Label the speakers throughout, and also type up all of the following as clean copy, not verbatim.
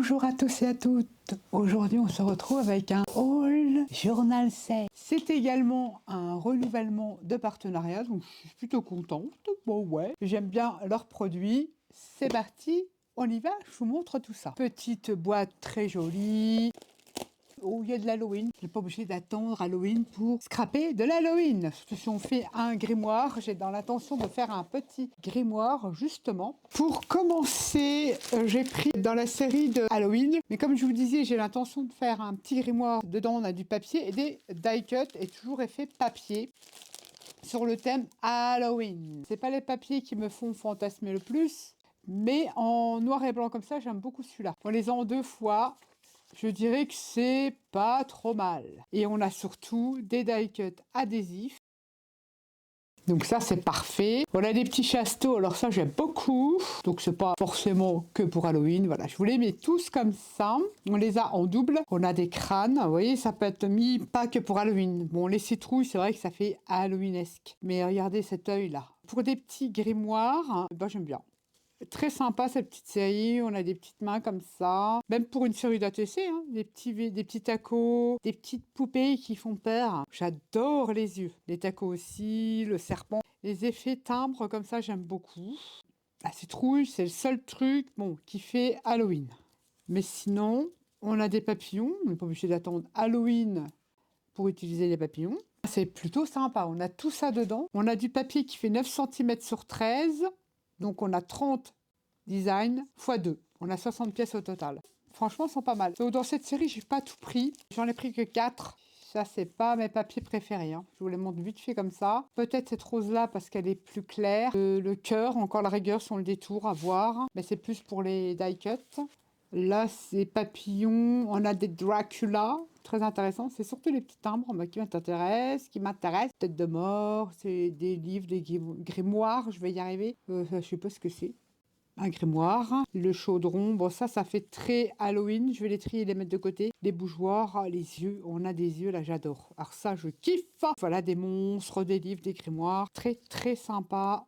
Speaker 1: Bonjour à tous et à toutes. Aujourd'hui, on se retrouve avec un haul Journal 7. C'est également un renouvellement de partenariat, donc je suis plutôt contente. Bon ouais, j'aime bien leurs produits. C'est parti, on y va, je vous montre tout ça. Petite boîte très jolie. Oh, il y a de l'Halloween. Je n'ai pas obligé d'attendre Halloween pour scraper de l'Halloween. Surtout si on fait un grimoire, j'ai dans l'intention de faire un petit grimoire justement. Pour commencer, j'ai pris dans la série de Halloween. Mais comme je vous disais, j'ai l'intention de faire un petit grimoire. Dedans, on a du papier et des die cut et toujours effet papier sur le thème Halloween. C'est pas les papiers qui me font fantasmer le plus, mais en noir et blanc comme ça, j'aime beaucoup celui-là. On les a en 2 fois. Je dirais que c'est pas trop mal. Et on a surtout des die cut adhésifs. Donc ça, c'est parfait. On a des petits chasteaux, alors ça, j'aime beaucoup. Donc c'est pas forcément que pour Halloween. Voilà, je vous les mets tous comme ça. On les a en double. On a des crânes. Vous voyez, ça peut être mis pas que pour Halloween. Bon, les citrouilles, c'est vrai que ça fait Halloweenesque. Mais regardez cet œil-là. Pour des petits grimoires, ben, j'aime bien. Très sympa cette petite série, on a des petites mains comme ça, même pour une série d'ATC, hein, des petits tacos, des petites poupées qui font peur. J'adore les yeux, les tacos aussi, le serpent. Les effets timbres comme ça, j'aime beaucoup. La citrouille, c'est le seul truc bon, qui fait Halloween. Mais sinon, on a des papillons, on n'est pas obligé d'attendre Halloween pour utiliser les papillons. C'est plutôt sympa, on a tout ça dedans. On a du papier qui fait 9 cm sur 13. Donc on a 30 designs x 2. On a 60 pièces au total. Franchement, ils sont pas mal. Donc, dans cette série, j'ai pas tout pris. J'en ai pris que 4. Ça, c'est pas mes papiers préférés. Hein. Je vous les montre vite fait comme ça. Peut-être cette rose-là parce qu'elle est plus claire. Le cœur, encore la rigueur sur le détour à voir. Mais c'est plus pour les die cut. Là, c'est papillons. On a des Dracula. Très intéressant. C'est surtout les petits timbres qui m'intéressent. Tête de mort. C'est des livres, des grimoires. Je vais y arriver. Je sais pas ce que c'est. Un grimoire, le chaudron, bon ça fait très Halloween, je vais les trier et les mettre de côté. Les bougeoirs, les yeux, on a des yeux là, j'adore. Alors ça, je kiffe. Voilà, des monstres, des livres, des grimoires, très très sympa,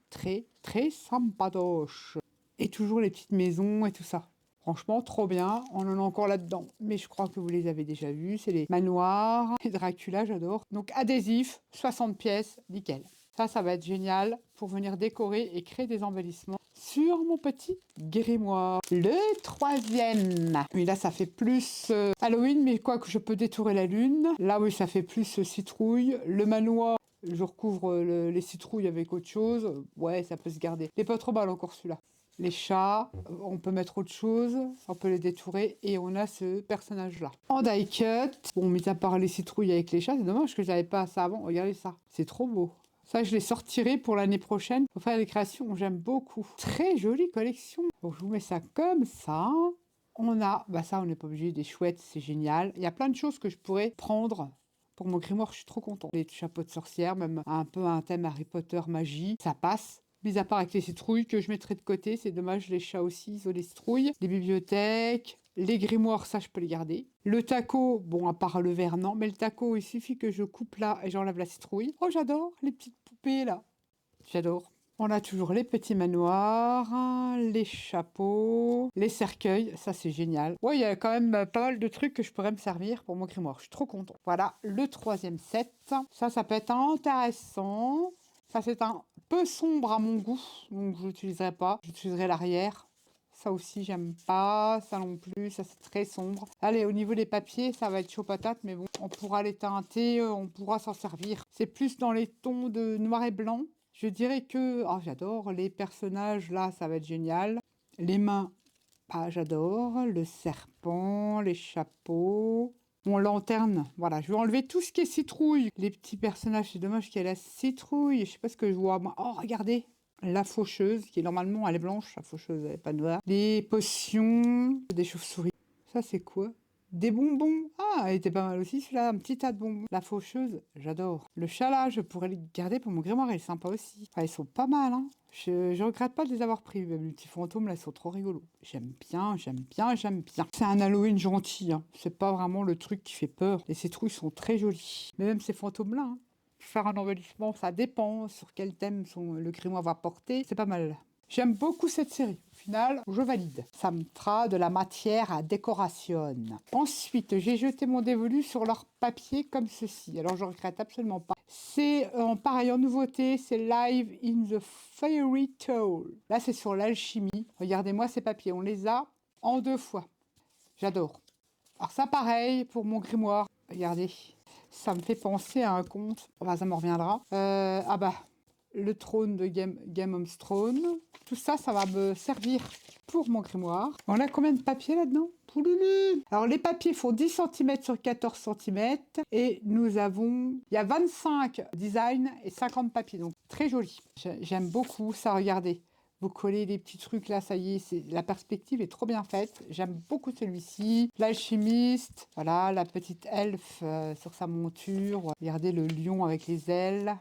Speaker 1: très très sympatoche. Et toujours les petites maisons et tout ça. Franchement, trop bien. On en a encore là-dedans. Mais je crois que vous les avez déjà vus. C'est les manoirs. Les Dracula, j'adore. Donc, adhésif, 60 pièces, nickel. Ça va être génial pour venir décorer et créer des embellissements sur mon petit grimoire. Le troisième. Oui, là, ça fait plus Halloween, mais quoi que je peux détourer la lune. Là, oui, ça fait plus citrouille. Le manoir, je recouvre les citrouilles avec autre chose. Ouais, ça peut se garder. Il n'est pas trop mal encore celui-là. Les chats, on peut mettre autre chose, on peut les détourer et on a ce personnage-là. En die cut, bon, mis à part les citrouilles avec les chats, c'est dommage que je n'avais pas ça avant. Regardez ça, c'est trop beau. Ça, je les sortirai pour l'année prochaine pour faire des créations. J'aime beaucoup. Très jolie collection. Donc, je vous mets ça comme ça. On a, bah ça, on n'est pas obligé, des chouettes, c'est génial. Il y a plein de choses que je pourrais prendre pour mon grimoire, je suis trop contente. Les chapeaux de sorcière, même un peu un thème Harry Potter magie, ça passe. Mis à part avec les citrouilles que je mettrai de côté, c'est dommage, les chats aussi, ils ont les citrouilles. Les bibliothèques, les grimoires, ça je peux les garder. Le taco, bon à part le verre non, mais le taco, il suffit que je coupe là et j'enlève la citrouille. Oh j'adore les petites poupées là, j'adore. On a toujours les petits manoirs, les chapeaux, les cercueils, ça c'est génial. Ouais, il y a quand même pas mal de trucs que je pourrais me servir pour mon grimoire, je suis trop contente. Voilà, le troisième set, ça peut être intéressant. Ça, c'est un peu sombre à mon goût, donc je l'utiliserai pas. J'utiliserai l'arrière. Ça aussi, j'aime pas. Ça non plus, ça c'est très sombre. Allez, au niveau des papiers, ça va être chaud patate, mais bon, on pourra les teinter, on pourra s'en servir. C'est plus dans les tons de noir et blanc. Je dirais que, oh, j'adore les personnages, là, ça va être génial. Les mains, ah, j'adore. Le serpent, les chapeaux... Mon lanterne, voilà, je vais enlever tout ce qui est citrouille. Les petits personnages, c'est dommage qu'il y ait la citrouille. Je sais pas ce que je vois. Oh, regardez, la faucheuse, qui est normalement, elle est blanche. La faucheuse, elle est pas noire. Les potions, des chauves-souris. Ça, c'est quoi? Des bonbons. Ah, elle était pas mal aussi, celui-là. Un petit tas de bonbons. La faucheuse, j'adore. Le chat, là, je pourrais le garder pour mon grimoire. Il est sympa aussi. Enfin, ils sont pas mal, hein. Je regrette pas de les avoir pris. Même les petits fantômes, là, ils sont trop rigolos. J'aime bien, j'aime bien, j'aime bien. C'est un Halloween gentil, hein. C'est pas vraiment le truc qui fait peur. Les citrouilles sont très jolies. Mais même ces fantômes-là, hein. Faire un embellissement, ça dépend sur quel thème le grimoire va porter. C'est pas mal. J'aime beaucoup cette série. Au final, je valide. Ça me fera de la matière à décoration. Ensuite, j'ai jeté mon dévolu sur leur papier comme ceci. Alors, je regrette absolument pas. C'est pareil en nouveauté, c'est Live in the Fairy Tale. Là, c'est sur l'alchimie. Regardez-moi ces papiers, on les a en 2 fois. J'adore. Alors ça, pareil pour mon grimoire. Regardez, ça me fait penser à un conte. Enfin, ça m'en reviendra. Ah bah, le trône de Game of Thrones. Tout ça, ça va me servir pour mon grimoire. On a combien de papiers là-dedans? Pouloulou. Alors, les papiers font 10 cm sur 14 cm. Et nous avons... Il y a 25 designs et 50 papiers. Donc, très joli. J'aime beaucoup ça, regardez. Vous collez les petits trucs là, ça y est, la perspective est trop bien faite. J'aime beaucoup celui-ci. L'alchimiste, voilà, la petite elfe sur sa monture. Regardez le lion avec les ailes.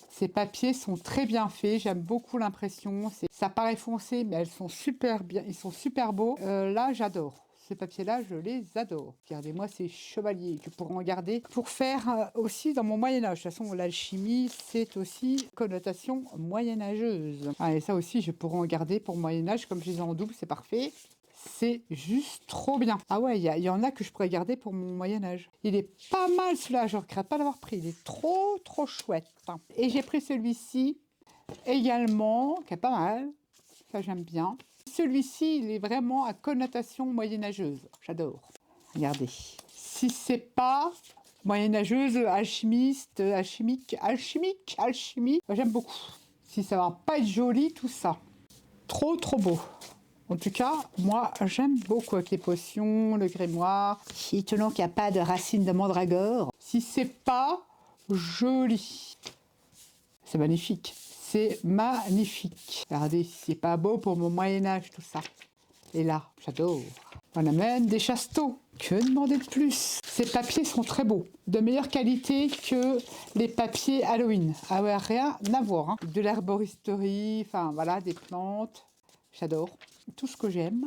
Speaker 1: Ces papiers sont très bien faits, j'aime beaucoup l'impression. Ça paraît foncé, mais elles sont super bien, ils sont super beaux. Là, j'adore. Ces papiers-là, je les adore. Regardez-moi ces chevaliers. Je pourrais en garder pour faire aussi dans mon Moyen-Âge. De toute façon, l'alchimie, c'est aussi connotation moyenâgeuse. Ah, et ça aussi, je pourrais en garder pour Moyen-Âge. Comme je les ai en double, c'est parfait. C'est juste trop bien. Ah ouais, il y en a que je pourrais garder pour mon Moyen-Âge. Il est pas mal celui-là, je ne regrette pas d'avoir pris. Il est trop, trop chouette. Et j'ai pris celui-ci également, qui est pas mal. Ça, j'aime bien. Celui-ci, il est vraiment à connotation moyenâgeuse. J'adore. Regardez. Si c'est pas moyenâgeuse, alchimiste, alchimie, j'aime beaucoup. Si ça va pas être joli, tout ça. Trop, trop beau. En tout cas, moi, j'aime beaucoup avec les potions, le grimoire. Étonnant qu'il n'y a pas de racines de mandragore. Si c'est pas joli, c'est magnifique. C'est magnifique. Regardez, c'est pas beau pour mon Moyen-Âge, tout ça. Et là, j'adore. On amène des chasteaux. Que demander de plus? Ces papiers sont très beaux. De meilleure qualité que les papiers Halloween. Ah ouais, rien à voir. Hein. De l'herboristerie, enfin voilà, des plantes. J'adore. Tout ce que j'aime.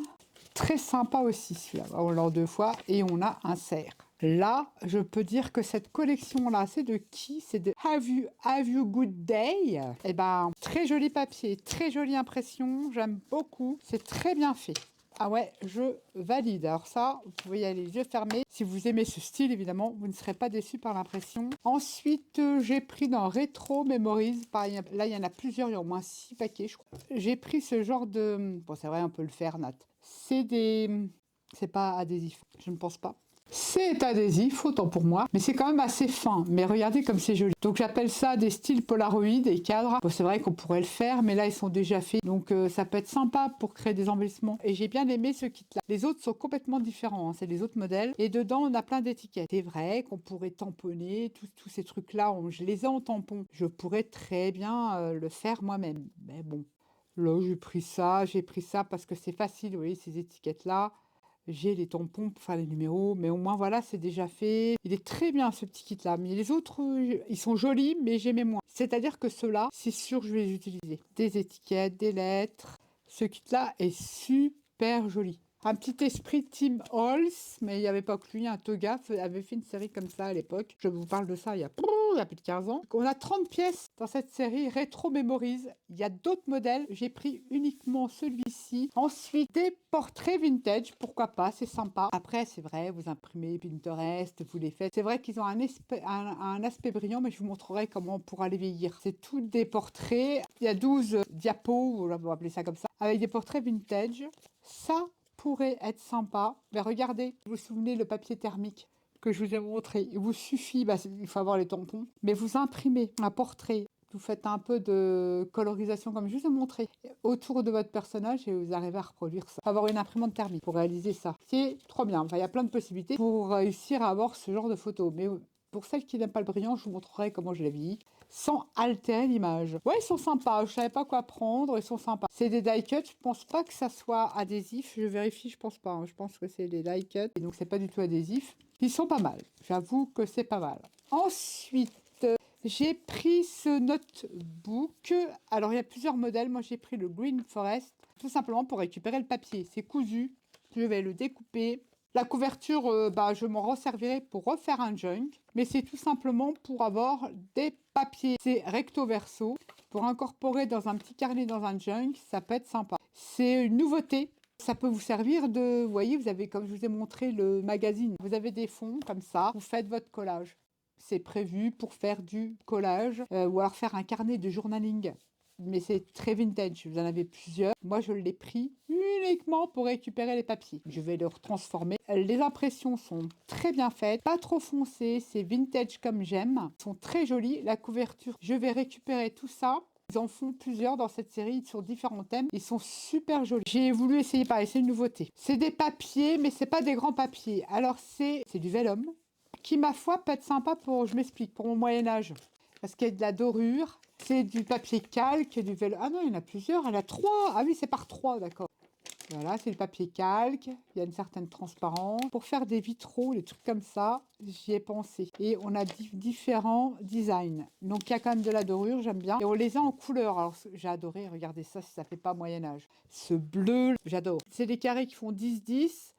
Speaker 1: Très sympa aussi celui-là. On l'a 2 fois et on a un cerf. Là, je peux dire que cette collection-là, c'est de qui? C'est de Have you Good Day? Eh ben, très joli papier, très jolie impression. J'aime beaucoup. C'est très bien fait. Ah ouais, je valide. Alors ça, vous pouvez y aller les yeux fermés. Si vous aimez ce style, évidemment, vous ne serez pas déçus par l'impression. Ensuite, j'ai pris dans Retro Memories. Pareil, là, il y en a plusieurs, il y a au moins 6 paquets, je crois. J'ai pris ce genre de... Bon, c'est vrai, on peut le faire, Nat. C'est des... C'est pas adhésif, je ne pense pas. C'est adhésif, autant pour moi, mais c'est quand même assez fin. Mais regardez comme c'est joli. Donc j'appelle ça des styles Polaroid et cadres. Bon, c'est vrai qu'on pourrait le faire, mais là ils sont déjà faits. Donc ça peut être sympa pour créer des embellissements. Et j'ai bien aimé ce kit-là. Les autres sont complètement différents, hein. C'est les autres modèles. Et dedans on a plein d'étiquettes. C'est vrai qu'on pourrait tamponner tous ces trucs-là. Je les ai en tampon. Je pourrais très bien le faire moi-même. Mais bon, là j'ai pris ça parce que c'est facile, vous voyez, ces étiquettes-là. J'ai les tampons pour faire les numéros, mais au moins voilà, c'est déjà fait. Il est très bien ce petit kit-là, mais les autres, ils sont jolis, mais j'aimais moins. C'est-à-dire que ceux-là, c'est sûr que je vais les utiliser. Des étiquettes, des lettres. Ce kit-là est super joli. Un petit esprit Tim Holtz, mais il n'y avait pas que lui, un Toga avait fait une série comme ça à l'époque. Je vous parle de ça il y a plus de 15 ans. Donc on a 30 pièces dans cette série Retro Memories. Il y a d'autres modèles, j'ai pris uniquement celui-ci. Ensuite, des portraits vintage, pourquoi pas, c'est sympa. Après, c'est vrai, vous imprimez Pinterest, vous les faites. C'est vrai qu'ils ont un aspect brillant, mais je vous montrerai comment on pourra les vieillir. C'est tous des portraits. Il y a 12 diapos, on va appeler ça comme ça, avec des portraits vintage. Ça pourrait être sympa. Mais regardez, vous vous souvenez le papier thermique que je vous ai montré. Il vous suffit, il faut avoir les tampons, mais vous imprimez un portrait. Vous faites un peu de colorisation comme je vous ai montré autour de votre personnage et vous arrivez à reproduire ça. Avoir une imprimante thermique pour réaliser ça. C'est trop bien. Enfin, il y a plein de possibilités pour réussir à avoir ce genre de photos. Mais pour celles qui n'aiment pas le brillant, je vous montrerai comment je l'ai vis sans altérer l'image. Ouais, ils sont sympas. Je savais pas quoi prendre. Ils sont sympas. C'est des die cuts. Je pense pas que ça soit adhésif. Je vérifie. Je pense pas. Hein. Je pense que c'est des die cuts. Et donc c'est pas du tout adhésif. Ils sont pas mal. J'avoue que c'est pas mal. Ensuite, j'ai pris ce notebook. Alors il y a plusieurs modèles. Moi j'ai pris le Green Forest. Tout simplement pour récupérer le papier. C'est cousu. Je vais le découper. La couverture, je m'en resservirai pour refaire un junk, mais c'est tout simplement pour avoir des papiers. C'est recto verso pour incorporer dans un petit carnet, dans un junk, ça peut être sympa. C'est une nouveauté. Ça peut vous servir de, vous voyez, vous avez, comme je vous ai montré le magazine, vous avez des fonds comme ça, vous faites votre collage. C'est prévu pour faire du collage ou alors faire un carnet de journaling. Mais c'est très vintage, vous en avez plusieurs. Moi, je l'ai pris uniquement pour récupérer les papiers. Je vais le transformer. Les impressions sont très bien faites, pas trop foncées, c'est vintage comme j'aime. Ils sont très jolis. La couverture, je vais récupérer tout ça. Ils en font plusieurs dans cette série sur différents thèmes. Ils sont super jolis. J'ai voulu essayer pareil, c'est une nouveauté. C'est des papiers, mais c'est pas des grands papiers. Alors c'est du vellum, qui ma foi peut être sympa pour, je m'explique, pour mon Moyen-Âge. Parce qu'il y a de la dorure, c'est du papier calque, du vellum. Ah non, il y en a plusieurs, il y en a 3. Ah oui, c'est par 3, d'accord. Voilà, c'est le papier calque, il y a une certaine transparence. Pour faire des vitraux, des trucs comme ça, j'y ai pensé. Et on a différents designs. Donc il y a quand même de la dorure, j'aime bien. Et on les a en couleur. Alors j'ai adoré, regardez ça, si ça fait pas Moyen-Âge. Ce bleu, j'adore. C'est des carrés qui font 10-10.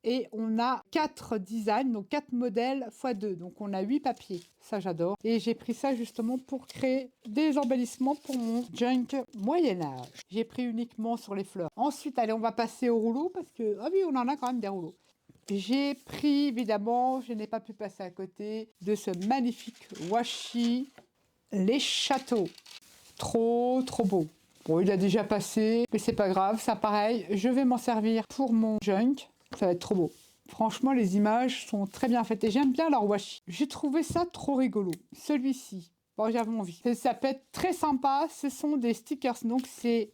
Speaker 1: Et on a 4 designs, donc 4 modèles x 2. Donc on a 8 papiers. Ça, j'adore. Et j'ai pris ça justement pour créer des embellissements pour mon junk Moyen-Âge. J'ai pris uniquement sur les fleurs. Ensuite, allez, on va passer au rouleau parce que, ah oui, on en a quand même des rouleaux. J'ai pris, évidemment, je n'ai pas pu passer à côté de ce magnifique washi, les châteaux. Trop beau. Bon, il a déjà passé, mais c'est pas grave. Ça, pareil, je vais m'en servir pour mon junk. Ça va être trop beau. Franchement, les images sont très bien faites et j'aime bien leur washi. J'ai trouvé ça trop rigolo. Celui-ci, bon, j'avais envie. Ça peut être très sympa. Ce sont des stickers, donc c'est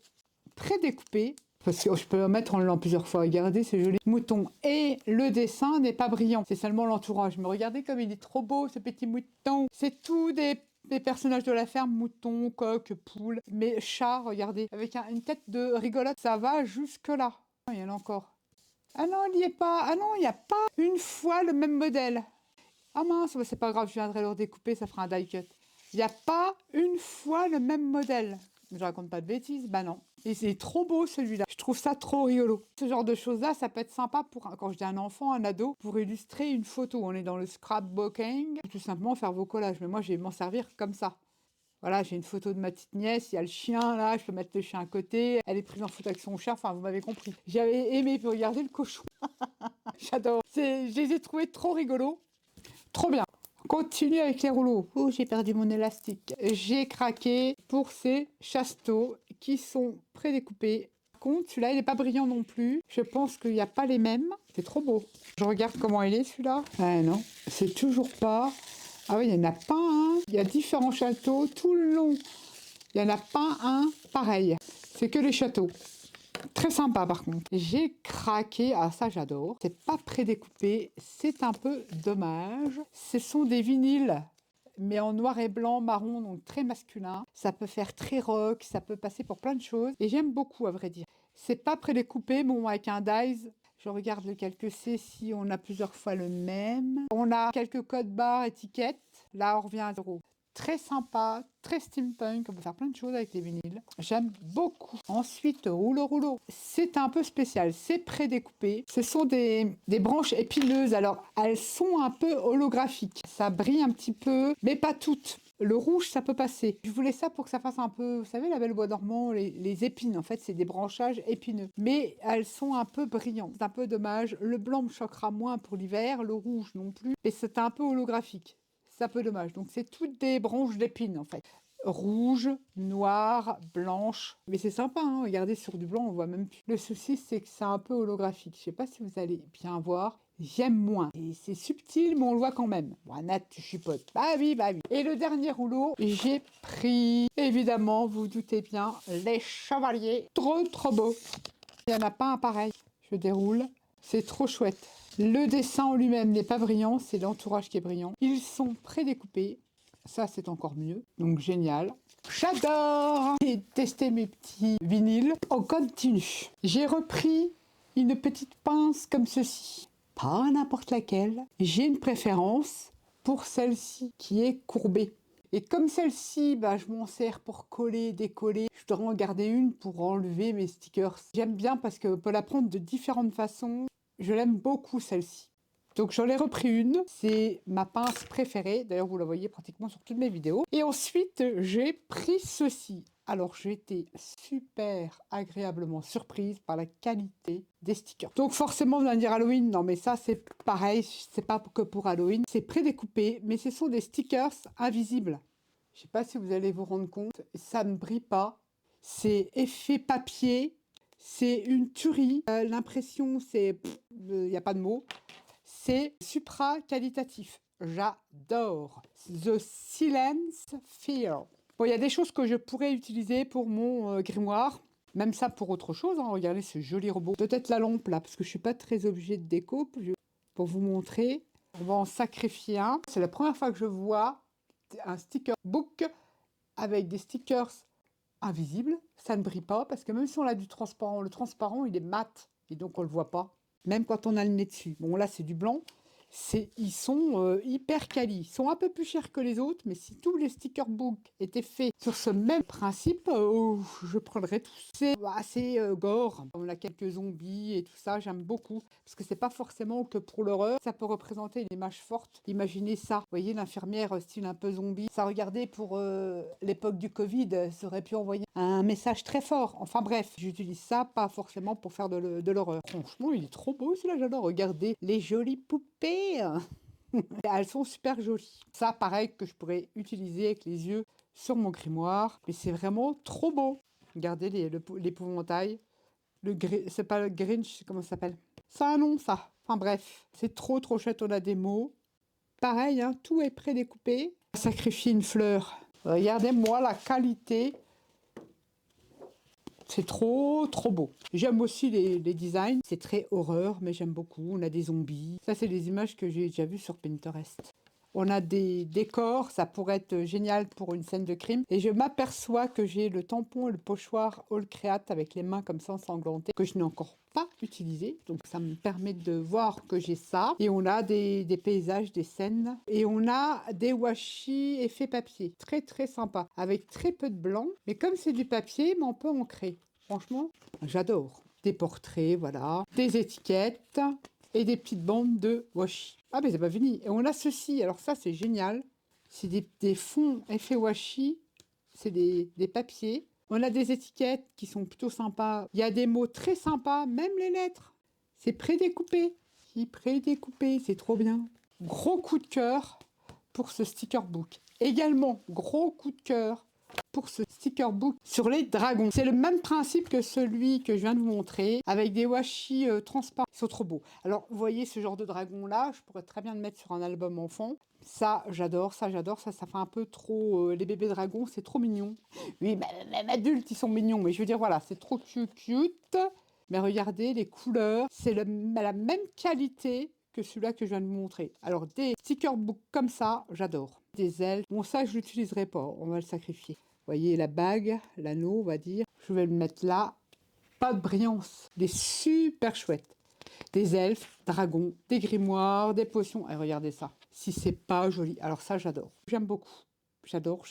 Speaker 1: prédécoupé. Parce que je peux le mettre en plusieurs fois. Regardez, c'est joli. Mouton. Et le dessin n'est pas brillant. C'est seulement l'entourage. Mais regardez comme il est trop beau, ce petit mouton. C'est tout des personnages de la ferme, mouton, coq, poule. Mais chat, regardez, avec une tête de rigolote. Ça va jusque là. Il y en a encore. Ah non, il n'y est pas. Ah non, il n'y a pas une fois le même modèle. Ah mince, c'est pas grave, je viendrai le redécouper, ça fera un die cut. Il n'y a pas une fois le même modèle. Je raconte pas de bêtises, bah non. Et c'est trop beau celui-là. Je trouve ça trop rigolo. Ce genre de choses-là, ça peut être sympa pour, quand je dis un enfant, un ado, pour illustrer une photo. On est dans le scrapbooking, tout simplement faire vos collages. Mais moi, je vais m'en servir comme ça. Voilà, j'ai une photo de ma petite nièce, il y a le chien là, je peux mettre le chien à côté, elle est prise en photo avec son chat, enfin vous m'avez compris. J'avais aimé pour regarder le cochon. J'adore. Je les ai trouvés trop rigolos. Trop bien. Continue avec les rouleaux. Oh, j'ai perdu mon élastique. J'ai craqué pour ces chasteaux qui sont prédécoupés. Par contre, celui-là, il n'est pas brillant non plus. Je pense qu'il n'y a pas les mêmes. C'est trop beau. Je regarde comment il est celui-là. Ah non, c'est toujours pas... Ah oui, il n'y en a pas un. Il y a différents châteaux tout le long. Il n'y en a pas un pareil. C'est que les châteaux. Très sympa par contre. J'ai craqué. Ah ça j'adore. C'est pas prédécoupé. C'est un peu dommage. Ce sont des vinyles. Mais en noir et blanc, marron, donc très masculin. Ça peut faire très rock. Ça peut passer pour plein de choses. Et j'aime beaucoup à vrai dire. C'est pas prédécoupé. Bon, avec un dies. Je regarde lequel que c'est, si on a plusieurs fois le même. On a quelques codes barres, étiquettes. Là, on revient à 0. Très sympa, très steampunk. On peut faire plein de choses avec les vinyles. J'aime beaucoup. Ensuite, rouleau. C'est un peu spécial. C'est prédécoupé. Ce sont des branches épineuses. Alors, elles sont un peu holographiques. Ça brille un petit peu, mais pas toutes. Le rouge, ça peut passer. Je voulais ça pour que ça fasse un peu, vous savez, la belle bois dormant, les épines. En fait, c'est des branchages épineux. Mais elles sont un peu brillantes. C'est un peu dommage. Le blanc me choquera moins pour l'hiver, le rouge non plus. Et c'est un peu holographique. C'est un peu dommage. Donc, c'est toutes des branches d'épines, en fait. Rouge, noir, blanche. Mais c'est sympa, hein. Regardez, sur du blanc, on voit même plus. Le souci, c'est que c'est un peu holographique. Je sais pas si vous allez bien voir. J'aime moins. Et c'est subtil, mais on le voit quand même. Bon, Nat, tu chipotes. Bah oui. Et le dernier rouleau, j'ai pris, évidemment, vous doutez bien, les chevaliers. Trop beau. Il n'y en a pas un pareil. Je déroule. C'est trop chouette. Le dessin en lui-même n'est pas brillant, c'est l'entourage qui est brillant. Ils sont prédécoupés. Ça, c'est encore mieux. Donc, génial. J'adore! J'ai testé mes petits vinyles. On continue. J'ai repris une petite pince comme ceci. Pas n'importe laquelle. J'ai une préférence pour celle-ci qui est courbée. Et comme celle-ci, je m'en sers pour coller, décoller. Je dois en garder une pour enlever mes stickers. J'aime bien parce qu'on peut la prendre de différentes façons. Je l'aime beaucoup celle-ci. Donc j'en ai repris une, c'est ma pince préférée, d'ailleurs vous la voyez pratiquement sur toutes mes vidéos. Et ensuite j'ai pris ceci. Alors, j'ai été super agréablement surprise par la qualité des stickers. Donc, forcément, on va dire Halloween. Non, mais ça, c'est pareil. C'est pas que pour Halloween. C'est prédécoupé, mais ce sont des stickers invisibles. Je sais pas si vous allez vous rendre compte. Ça ne brille pas. C'est effet papier. C'est une tuerie. L'impression, c'est... Il n'y a pas de mots. C'est supra qualitatif. J'adore. The Silence Fear. Bon, il y a des choses que je pourrais utiliser pour mon grimoire. Même ça pour autre chose. Hein. Regardez ce joli robot. Peut-être la lampe là, parce que je suis pas très objet de déco. Pour vous montrer. On va en sacrifier un. C'est la première fois que je vois un sticker book avec des stickers invisibles. Ça ne brille pas parce que même si on a du transparent, le transparent il est mat et donc on le voit pas. Même quand on a le nez dessus. Bon là c'est du blanc. Ils sont hyper quali. Ils sont un peu plus chers que les autres, mais si tous les sticker books étaient faits sur ce même principe, je prendrais tous. C'est assez gore. On a quelques zombies et tout ça, j'aime beaucoup. Parce que c'est pas forcément que pour l'horreur. Ça peut représenter une image forte. Imaginez ça. Vous voyez, l'infirmière style un peu zombie. Ça, regardez, pour l'époque du Covid, ça aurait pu envoyer un message très fort. Enfin bref, j'utilise ça pas forcément pour faire de l'horreur. Franchement, il est trop beau celui-là, j'adore. Regardez les jolies poupées. Elles sont super jolies. Ça, pareil, que je pourrais utiliser avec les yeux sur mon grimoire. Mais c'est vraiment trop beau. Regardez l'épouvantail. C'est pas le Grinch, comment ça s'appelle? Ça a un nom, ça. Enfin bref, c'est trop chouette. On a des mots. Pareil, hein, tout est prédécoupé. Sacrifier une fleur. Regardez-moi la qualité. C'est trop beau. J'aime aussi les designs. C'est très horreur, mais j'aime beaucoup. On a des zombies. Ça, c'est des images que j'ai déjà vues sur Pinterest. On a des décors. Ça pourrait être génial pour une scène de crime. Et je m'aperçois que j'ai le tampon et le pochoir All Create avec les mains comme ça ensanglantées, que je n'ai encore pas utilisé. Donc, ça me permet de voir que j'ai ça. Et on a des paysages, des scènes. Et on a des washi effet papier. Très sympa. Avec très peu de blanc. Mais comme c'est du papier, mais on peut ancrer. Franchement, j'adore. Des portraits, voilà. Des étiquettes et des petites bandes de washi. Ah, mais c'est pas fini. Et on a ceci. Alors ça, c'est génial. C'est des fonds effet washi. C'est des papiers. On a des étiquettes qui sont plutôt sympas. Il y a des mots très sympas, même les lettres. C'est prédécoupé. C'est trop bien. Gros coup de cœur pour ce sticker book. Également, gros coup de cœur pour ce sticker book sur les dragons. C'est le même principe que celui que je viens de vous montrer, avec des washi transparents. Ils sont trop beaux. Alors, vous voyez ce genre de dragon-là, je pourrais très bien le mettre sur un album enfant. Ça, j'adore, ça, ça fait un peu trop... les bébés dragons, c'est trop mignon. Oui, même adultes, ils sont mignons, mais je veux dire, voilà, c'est trop cute. Mais regardez, les couleurs, c'est la même qualité que celui-là que je viens de vous montrer. Alors, des sticker books comme ça, j'adore. Des ailes. Bon, ça, je l'utiliserai pas. On va le sacrifier. Vous voyez, la bague, l'anneau, on va dire. Je vais le mettre là. Pas de brillance. Des super chouettes. Des elfes, dragons, des grimoires, des potions. Et regardez ça. Si c'est pas joli. Alors ça, j'adore. J'aime beaucoup. J'adore.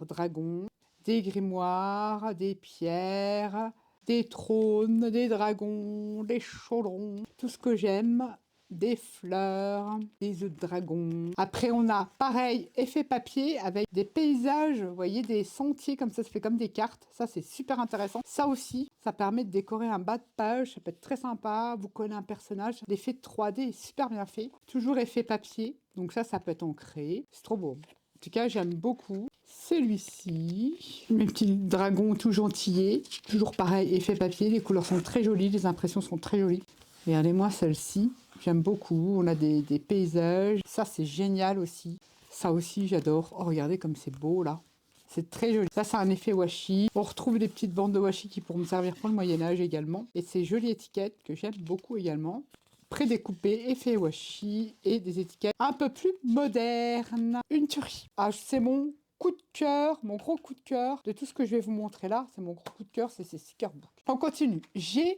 Speaker 1: Dragons, des grimoires, des pierres, des trônes, des dragons, des chaudrons. Tout ce que j'aime. Des fleurs, des œufs de dragon. Après, on a, pareil, effet papier avec des paysages, vous voyez, des sentiers comme ça fait comme des cartes. Ça, c'est super intéressant. Ça aussi, ça permet de décorer un bas de page. Ça peut être très sympa. Vous collez un personnage. L'effet de 3D est super bien fait. Toujours effet papier. Donc ça peut être ancré. C'est trop beau. En tout cas, j'aime beaucoup. Celui-ci, mes petits dragons tout gentillés. Toujours pareil, effet papier. Les couleurs sont très jolies. Les impressions sont très jolies. Regardez-moi celle-ci. J'aime beaucoup. On a des paysages. Ça, c'est génial aussi. Ça aussi, j'adore. Oh, regardez comme c'est beau, là. C'est très joli. Ça, c'est un effet washi. On retrouve des petites bandes de washi qui pourront me servir pour le Moyen-Âge également. Et ces jolies étiquettes que j'aime beaucoup également. Prédécoupées, effet washi et des étiquettes un peu plus modernes. Une tuerie. Ah, c'est mon coup de cœur, mon gros coup de cœur de tout ce que je vais vous montrer là. C'est mon gros coup de cœur, c'est ces sticker books. On continue.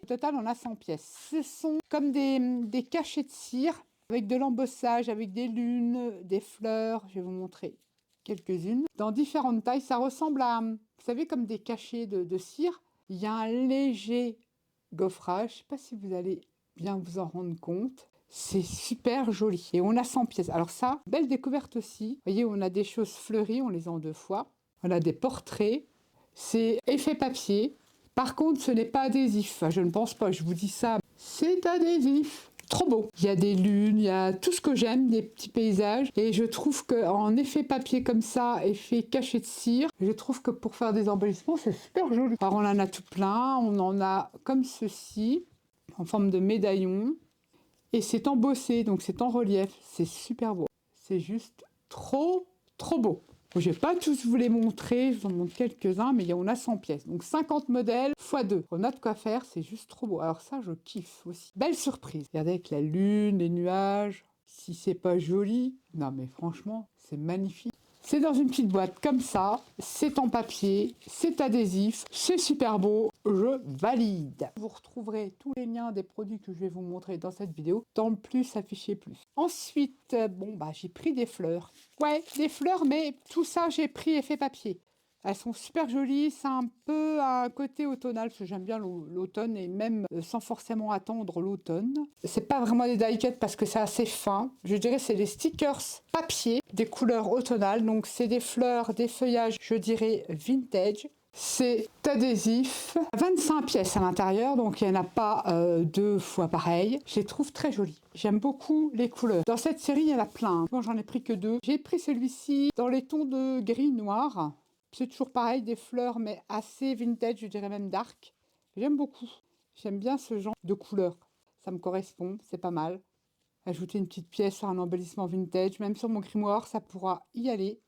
Speaker 1: Au total, on a 100 pièces. Ce sont comme des cachets de cire avec de l'embossage, avec des lunes, des fleurs. Je vais vous montrer quelques-unes. Dans différentes tailles, ça ressemble à, vous savez, comme des cachets de cire. Il y a un léger gaufrage. Je ne sais pas si vous allez bien vous en rendre compte. C'est super joli. Et on a 100 pièces. Alors ça, belle découverte aussi. Vous voyez, on a des choses fleuries, on les a en 2 fois. On a des portraits. C'est effet papier. Par contre, ce n'est pas adhésif. Enfin, je ne pense pas, je vous dis ça. C'est adhésif. Trop beau. Il y a des lunes, il y a tout ce que j'aime, des petits paysages. Et je trouve qu'en effet papier comme ça, effet cachet de cire, je trouve que pour faire des embellissements, c'est super joli. Alors on en a tout plein. On en a comme ceci, en forme de médaillon. Et c'est embossé, donc c'est en relief. C'est super beau. C'est juste trop beau. Je ne vais pas tous vous les montrer, je vous en montre quelques-uns, mais il y en a 100 pièces. Donc 50 modèles x 2. On a de quoi faire, c'est juste trop beau. Alors ça, je kiffe aussi. Belle surprise. Regardez avec la lune, les nuages. Si c'est pas joli, non mais franchement, c'est magnifique. C'est dans une petite boîte comme ça, c'est en papier, c'est adhésif, c'est super beau, je valide. Vous retrouverez tous les liens des produits que je vais vous montrer dans cette vidéo dans le plus affiché plus. Ensuite, bon bah j'ai pris des fleurs. Ouais, des fleurs, mais tout ça j'ai pris effet papier. Elles sont super jolies, c'est un peu un côté automnal, parce que j'aime bien l'automne, et même sans forcément attendre l'automne. C'est pas vraiment des die-cut parce que c'est assez fin. Je dirais c'est des stickers papier, des couleurs automnales, donc c'est des fleurs, des feuillages, je dirais vintage. C'est adhésif, 25 pièces à l'intérieur, donc il n'y en a pas deux fois pareil. Je les trouve très jolies. J'aime beaucoup les couleurs. Dans cette série, il y en a plein. Bon, j'en ai pris que 2. J'ai pris celui-ci dans les tons de gris noir. C'est toujours pareil, des fleurs, mais assez vintage, je dirais même dark. J'aime beaucoup. J'aime bien ce genre de couleurs. Ça me correspond, c'est pas mal. Ajouter une petite pièce sur un embellissement vintage, même sur mon grimoire, ça pourra y aller.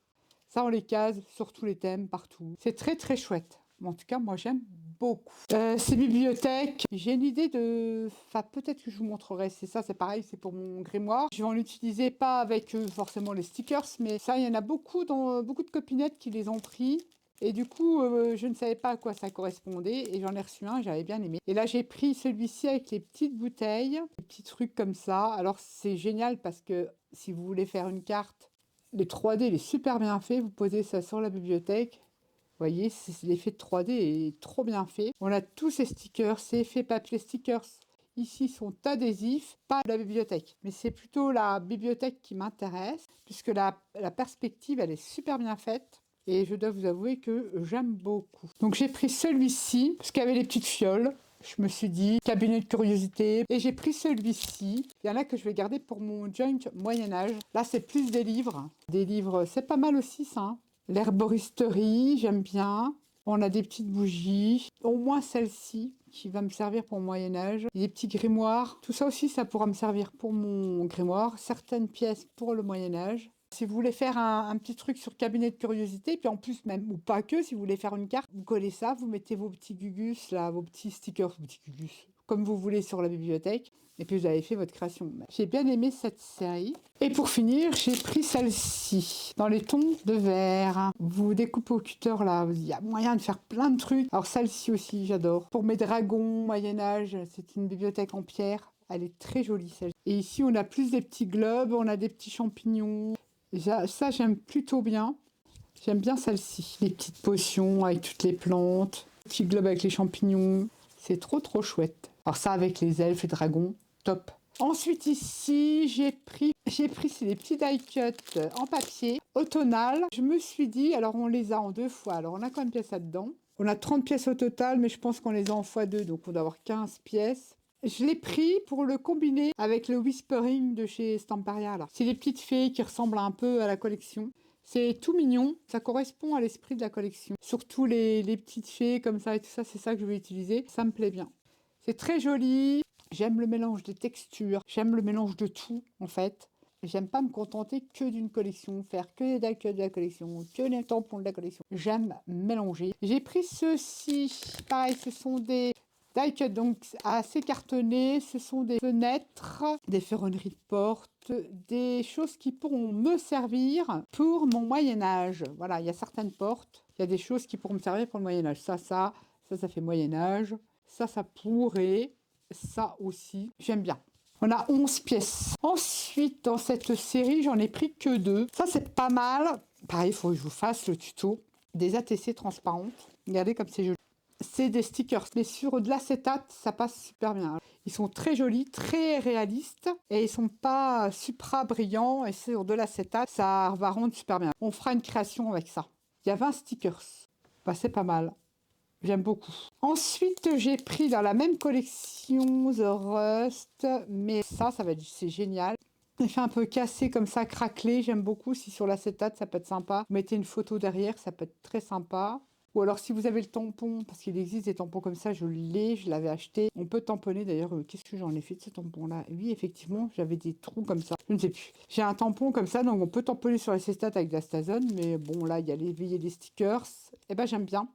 Speaker 1: Ça, on les case sur tous les thèmes, partout. C'est très chouette. En tout cas, moi, j'aime beaucoup. Ces bibliothèques, j'ai une idée de... Enfin, peut-être que je vous montrerai. C'est ça, c'est pareil, c'est pour mon grimoire. Je vais en utiliser, pas avec forcément les stickers, mais ça, il y en a beaucoup, beaucoup de copinettes qui les ont pris. Et du coup, je ne savais pas à quoi ça correspondait. Et j'en ai reçu un, j'avais bien aimé. Et là, j'ai pris celui-ci avec les petites bouteilles, des petits trucs comme ça. Alors, c'est génial parce que si vous voulez faire une carte, le 3D, il est super bien fait. Vous posez ça sur la bibliothèque. Vous voyez, l'effet de 3D est trop bien fait. On a tous ces stickers, ces effets papier stickers. Ici sont adhésifs, pas la bibliothèque. Mais c'est plutôt la bibliothèque qui m'intéresse, puisque la perspective, elle est super bien faite. Et je dois vous avouer que j'aime beaucoup. Donc j'ai pris celui-ci, parce qu'il y avait les petites fioles. Je me suis dit, cabinet de curiosité. Et j'ai pris celui-ci. Il y en a que je vais garder pour mon joint Moyen-Âge. Là, c'est plus des livres. Des livres, c'est pas mal aussi, ça. Hein. L'herboristerie, j'aime bien. On a des petites bougies. Au moins celle-ci, qui va me servir pour mon Moyen-Âge. Des petits grimoires. Tout ça aussi, ça pourra me servir pour mon grimoire. Certaines pièces pour le Moyen-Âge. Si vous voulez faire un petit truc sur cabinet de curiosité, puis en plus même, ou pas que, si vous voulez faire une carte, vous collez ça, vous mettez vos petits gugus, là, vos petits stickers, vos petits gugus, comme vous voulez sur la bibliothèque, et puis vous avez fait votre création. J'ai bien aimé cette série. Et pour finir, j'ai pris celle-ci, dans les tons de vert. Vous découpez au cutter, là, il y a moyen de faire plein de trucs. Alors celle-ci aussi, j'adore. Pour mes dragons, Moyen-Âge, c'est une bibliothèque en pierre. Elle est très jolie, celle-ci. Et ici, on a plus des petits globes, on a des petits champignons. Ça, j'aime plutôt bien. J'aime bien celle-ci. Les petites potions avec toutes les plantes. Petit globe avec les champignons. C'est trop chouette. Alors ça, avec les elfes et dragons, top. Ensuite, ici, j'ai pris c'est des petits die-cut en papier, automnal. Je me suis dit, alors on les a en 2 fois. Alors on a combien de pièces là-dedans? On a 30 pièces au total, mais je pense qu'on les a en x2, donc on doit avoir 15 pièces. Je l'ai pris pour le combiner avec le Whispering de chez Stamparia. C'est des petites fées qui ressemblent un peu à la collection. C'est tout mignon, ça correspond à l'esprit de la collection. Surtout les petites fées comme ça et tout ça, c'est ça que je vais utiliser. Ça me plaît bien. C'est très joli. J'aime le mélange des textures. J'aime le mélange de tout, en fait. J'aime pas me contenter que d'une collection, faire que des die-cut de la collection, que des tampons de la collection. J'aime mélanger. J'ai pris ceux-ci. Pareil, ce sont des die-cut, donc assez cartonnés. Ce sont des fenêtres, des ferronneries de porte, des choses qui pourront me servir pour mon Moyen-Âge. Voilà, il y a certaines portes. Il y a des choses qui pourront me servir pour le Moyen-Âge. Ça fait Moyen-Âge. Ça pourrait. Ça aussi, j'aime bien. On a 11 pièces. Ensuite, dans cette série, j'en ai pris que 2. Ça, c'est pas mal. Pareil, il faut que je vous fasse le tuto. Des ATC transparentes. Regardez comme c'est joli. C'est des stickers, mais sur de l'acétate, ça passe super bien. Ils sont très jolis, très réalistes, et ils sont pas supra brillants, et sur de l'acétate, ça va rendre super bien. On fera une création avec ça. Il y a 20 stickers. Bah, c'est pas mal. J'aime beaucoup. Ensuite, j'ai pris dans la même collection The Rust, mais ça va être, c'est génial. Il fait un peu cassé comme ça, craquelé, j'aime beaucoup. Si sur l'acétate, ça peut être sympa. Vous mettez une photo derrière, ça peut être très sympa. Ou alors si vous avez le tampon, parce qu'il existe des tampons comme ça, je l'ai, je l'avais acheté. On peut tamponner d'ailleurs, qu'est-ce que j'en ai fait de ce tampon-là? Oui, effectivement, j'avais des trous comme ça. Je ne sais plus. J'ai un tampon comme ça, donc on peut tamponner sur l'acétate avec de la Stazone. Mais bon, là, il y a les stickers. Eh ben, j'aime bien.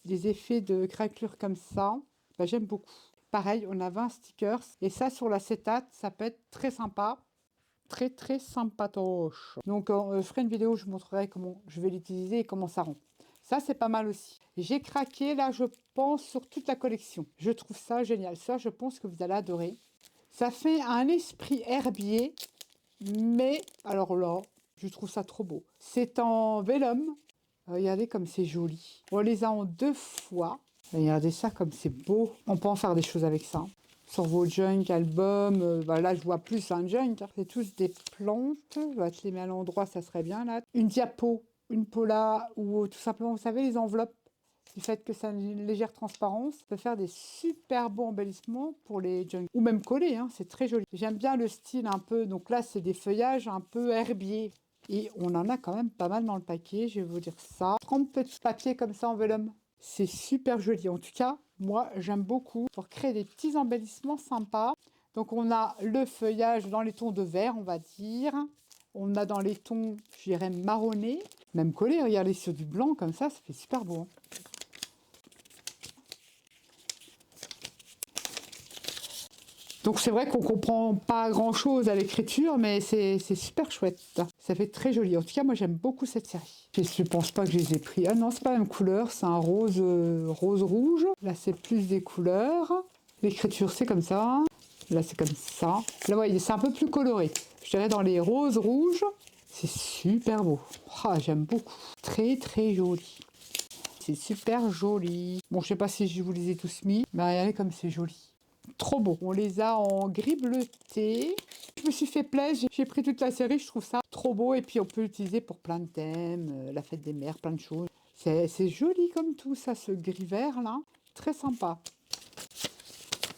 Speaker 1: Les effets de craquelure comme ça, ben, j'aime beaucoup. Pareil, on a 20 stickers. Et ça, sur l'acétate, ça peut être très sympa. Très très sympatoche. Donc je ferai une vidéo où je vous montrerai comment je vais l'utiliser et comment ça rend. Ça c'est pas mal aussi. J'ai craqué là je pense sur toute la collection. Je trouve ça génial. Ça je pense que vous allez adorer. Ça fait un esprit herbier. Mais alors là, je trouve ça trop beau. C'est en vélum. Regardez comme c'est joli. On les a en 2 fois. Regardez ça comme c'est beau. On peut en faire des choses avec ça. Sur vos junk albums, bah là je vois plus un junk, hein. C'est tous des plantes, bah, je les mets à l'endroit, ça serait bien là. Une diapo, une pola ou tout simplement, vous savez, les enveloppes, du fait que ça a une légère transparence, ça peut faire des super beaux embellissements pour les junk. Ou même coller, hein, c'est très joli. J'aime bien le style un peu, donc là c'est des feuillages un peu herbiers. Et on en a quand même pas mal dans le paquet, je vais vous dire ça. 30 petits papiers comme ça en vélum. C'est super joli. En tout cas, moi, j'aime beaucoup pour créer des petits embellissements sympas. Donc, on a le feuillage dans les tons de vert, on va dire. On a dans les tons, je dirais, marronnés. Même collé, regardez, sur du blanc comme ça fait super beau. Hein. Donc c'est vrai qu'on comprend pas grand chose à l'écriture, mais c'est super chouette. Ça fait très joli. En tout cas, moi j'aime beaucoup cette série. Je pense pas que je les ai pris. Ah non, c'est pas la même couleur, c'est un rose, rose rouge. Là c'est plus des couleurs. L'écriture c'est comme ça. Là c'est comme ça. Là vous voyez, c'est un peu plus coloré. Je dirais dans les roses rouges, c'est super beau. Ah, j'aime beaucoup. Très très joli. C'est super joli. Bon, je sais pas si je vous les ai tous mis, mais regardez comme c'est joli. Trop beau. On les a en gris bleuté. Je me suis fait plaisir. J'ai pris toute la série. Je trouve ça trop beau. Et puis, on peut l'utiliser pour plein de thèmes. La fête des mères, plein de choses. C'est joli comme tout ça, ce gris-vert là. Très sympa.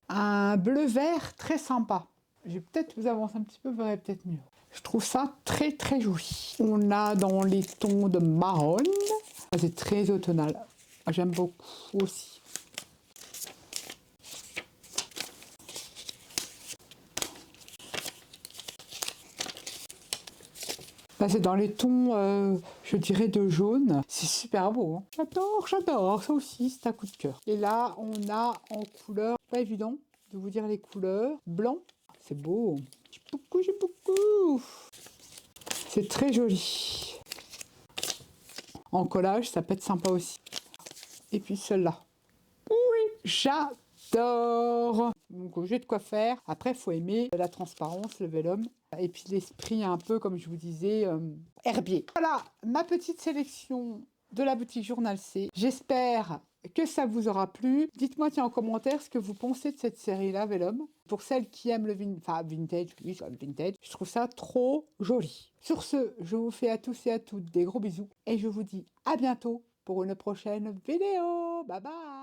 Speaker 1: Un bleu-vert très sympa. Je vais peut-être vous avancer un petit peu, vous verrez peut-être mieux. Je trouve ça très très joli. On a dans les tons de marron. C'est très automnal. J'aime beaucoup aussi. Là, c'est dans les tons, je dirais, de jaune. C'est super beau. Hein. J'adore. Ça aussi, c'est un coup de cœur. Et là, on a en couleur, pas évident de vous dire les couleurs. Blanc, c'est beau. J'aime beaucoup. C'est très joli. En collage, ça peut être sympa aussi. Et puis celle-là. Oui, j'adore. Donc j'ai de quoi faire. Après, il faut aimer la transparence, le vélum. Et puis l'esprit un peu, comme je vous disais, herbier. Voilà, ma petite sélection de la boutique Journal C. J'espère que ça vous aura plu. Dites-moi tiens en commentaire ce que vous pensez de cette série-là, Vélum. Pour celles qui aiment le vintage, oui, le vintage, je trouve ça trop joli. Sur ce, je vous fais à tous et à toutes des gros bisous. Et je vous dis à bientôt pour une prochaine vidéo. Bye bye.